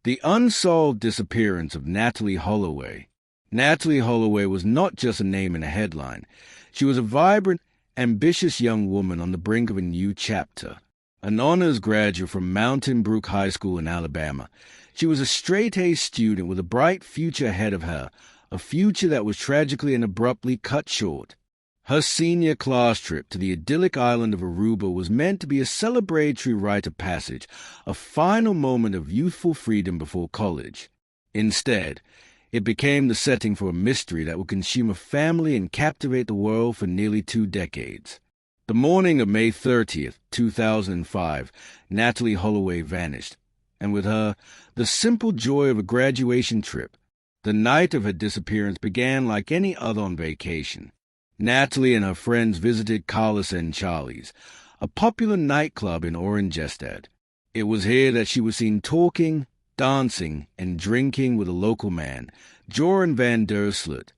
The unsolved disappearance of Natalee Holloway. Natalee Holloway was not just a name in a headline. She was a vibrant, ambitious young woman on the brink of a new chapter. An honors graduate from Mountain Brook High School in Alabama, she was a straight-A student with a bright future ahead of her, a future that was tragically and abruptly cut short. Her senior class trip to the idyllic island of Aruba was meant to be a celebratory rite of passage, a final moment of youthful freedom before college. Instead, it became the setting for a mystery that would consume a family and captivate the world for nearly 2 decades. The morning of May 30th, 2005, Natalee Holloway vanished, and with her, the simple joy of a graduation trip. The night of her disappearance began like any other on vacation. Natalee and her friends visited Carlos and Charlie's, a popular nightclub in Oranjestad. It was here that she was seen talking, dancing, and drinking with a local man, Joran van der Sloot,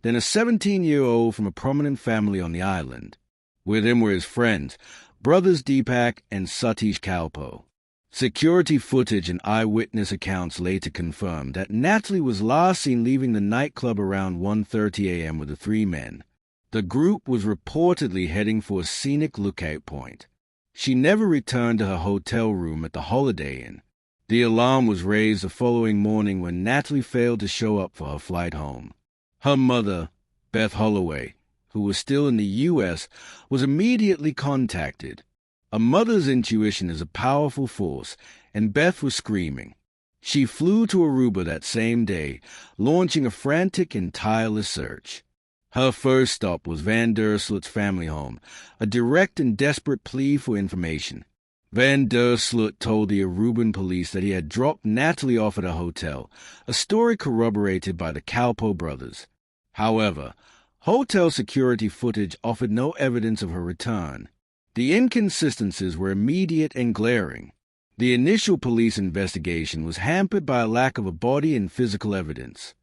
then a 17-year-old from a prominent family on the island. With him were his friends, brothers Deepak and Satish Kalpo. Security footage and eyewitness accounts later confirmed that Natalee was last seen leaving the nightclub around 1:30 a.m. with the 3 men. The group was reportedly heading for a scenic lookout point. She never returned to her hotel room at the Holiday Inn. The alarm was raised the following morning when Natalee failed to show up for her flight home. Her mother, Beth Holloway, who was still in the U.S., was immediately contacted. A mother's intuition is a powerful force, and Beth was screaming. She flew to Aruba that same day, launching a frantic and tireless search. Her first stop was Van der Sloot's family home, a direct and desperate plea for information. Van der Sloot told the Aruban police that he had dropped Natalee off at a hotel, a story corroborated by the Kalpo brothers. However, hotel security footage offered no evidence of her return. The inconsistencies were immediate and glaring. The initial police investigation was hampered by a lack of a body and physical evidence.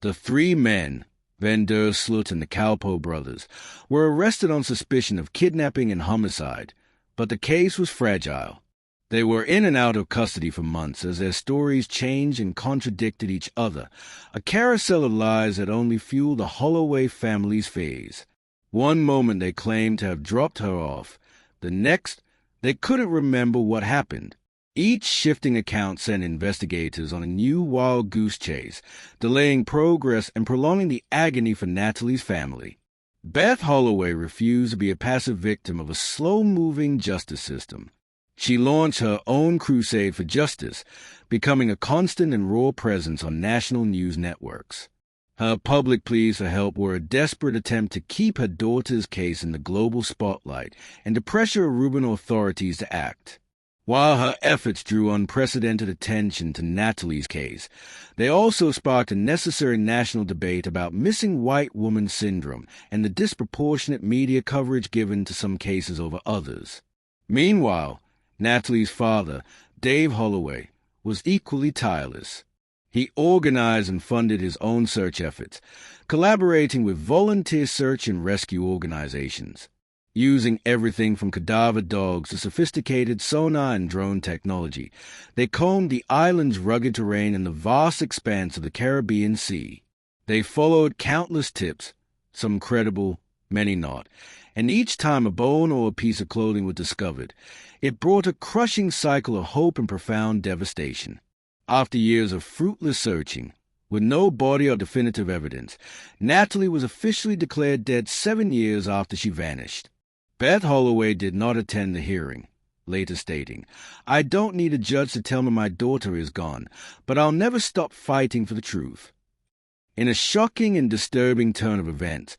The 3 men, Van der Sloot and the Kalpo brothers, were arrested on suspicion of kidnapping and homicide, but the case was fragile. They were in and out of custody for months as their stories changed and contradicted each other, a carousel of lies that only fueled the Holloway family's phase. One moment they claimed to have dropped her off. The next, they couldn't remember what happened. Each shifting account sent investigators on a new wild goose chase, delaying progress and prolonging the agony for Natalee's family. Beth Holloway refused to be a passive victim of a slow-moving justice system. She launched her own crusade for justice, becoming a constant and raw presence on national news networks. Her public pleas for help were a desperate attempt to keep her daughter's case in the global spotlight and to pressure Aruban authorities to act. While her efforts drew unprecedented attention to Natalee's case, they also sparked a necessary national debate about missing white woman syndrome and the disproportionate media coverage given to some cases over others. Meanwhile, Natalee's father, Dave Holloway, was equally tireless. He organized and funded his own search efforts, collaborating with volunteer search and rescue organizations. Using everything from cadaver dogs to sophisticated sonar and drone technology, they combed the island's rugged terrain and the vast expanse of the Caribbean Sea. They followed countless tips, some credible, many not, and each time a bone or a piece of clothing was discovered, it brought a crushing cycle of hope and profound devastation. After years of fruitless searching, with no body or definitive evidence, Natalee was officially declared dead 7 years after she vanished. Beth Holloway did not attend the hearing, later stating, "I don't need a judge to tell me my daughter is gone, but I'll never stop fighting for the truth." In a shocking and disturbing turn of events,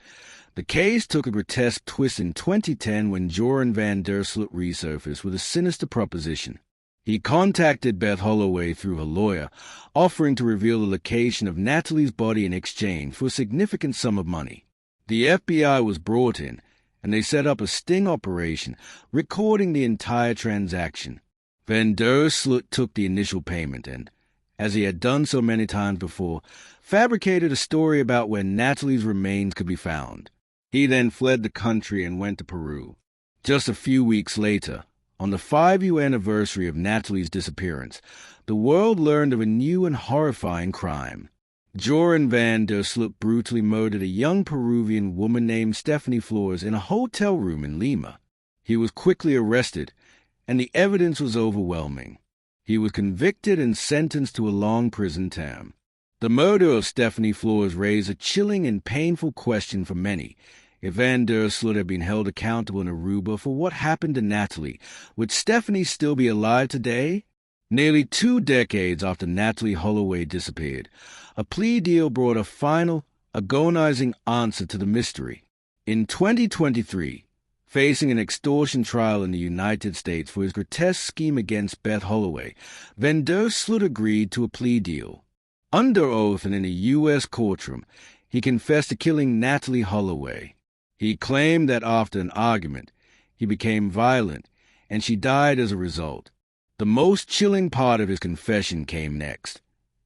the case took a grotesque twist in 2010 when Joran van der Sloot resurfaced with a sinister proposition. He contacted Beth Holloway through her lawyer, offering to reveal the location of Natalee's body in exchange for a significant sum of money. The FBI was brought in, and they set up a sting operation, recording the entire transaction. Van der Sloot took the initial payment and, as he had done so many times before, fabricated a story about where Natalee's remains could be found. He then fled the country and went to Peru. Just a few weeks later, On the 5-year anniversary of Natalee's disappearance, the world learned of a new and horrifying crime. Joran van der Sloot brutally murdered a young Peruvian woman named Stephanie Flores in a hotel room in Lima. He was quickly arrested, and the evidence was overwhelming. He was convicted and sentenced to a long prison term. The murder of Stephanie Flores raised a chilling and painful question for many. If Van der Sloot had been held accountable in Aruba for what happened to Natalee, would Stephanie still be alive today? Nearly 2 decades after Natalee Holloway disappeared, a plea deal brought a final, agonizing answer to the mystery. In 2023, facing an extortion trial in the United States for his grotesque scheme against Beth Holloway, Van der Sloot agreed to a plea deal. Under oath and in a U.S. courtroom, he confessed to killing Natalee Holloway. He claimed that after an argument, he became violent, and she died as a result. The most chilling part of his confession came next.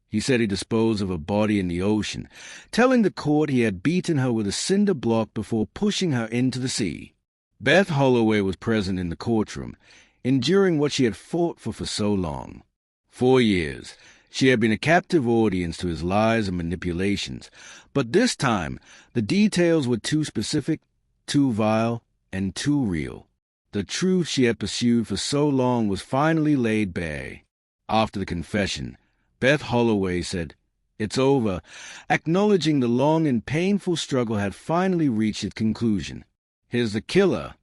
He said he disposed of her body in the ocean, telling the court he had beaten her with a cinder block before pushing her into the sea. Beth Holloway was present in the courtroom, enduring what she had fought for so long. 4 years. She had been a captive audience to his lies and manipulations, but this time the details were too specific, too vile, and too real. The truth she had pursued for so long was finally laid bare. After the confession, Beth Holloway said, "It's over," acknowledging the long and painful struggle had finally reached its conclusion. Here's the killer.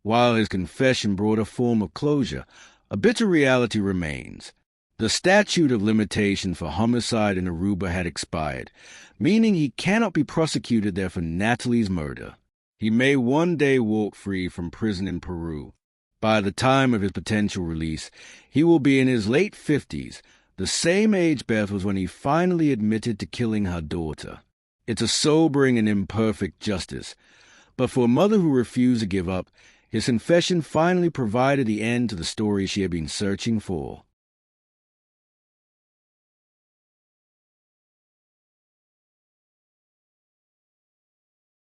While his confession brought a form of closure, a bitter reality remains. The statute of limitation for homicide in Aruba had expired, meaning he cannot be prosecuted there for Natalee's murder. He may one day walk free from prison in Peru. By the time of his potential release, he will be in his late 50s, the same age Beth was when he finally admitted to killing her daughter. It's a sobering and imperfect justice, but for a mother who refused to give up, his confession finally provided the end to the story she had been searching for.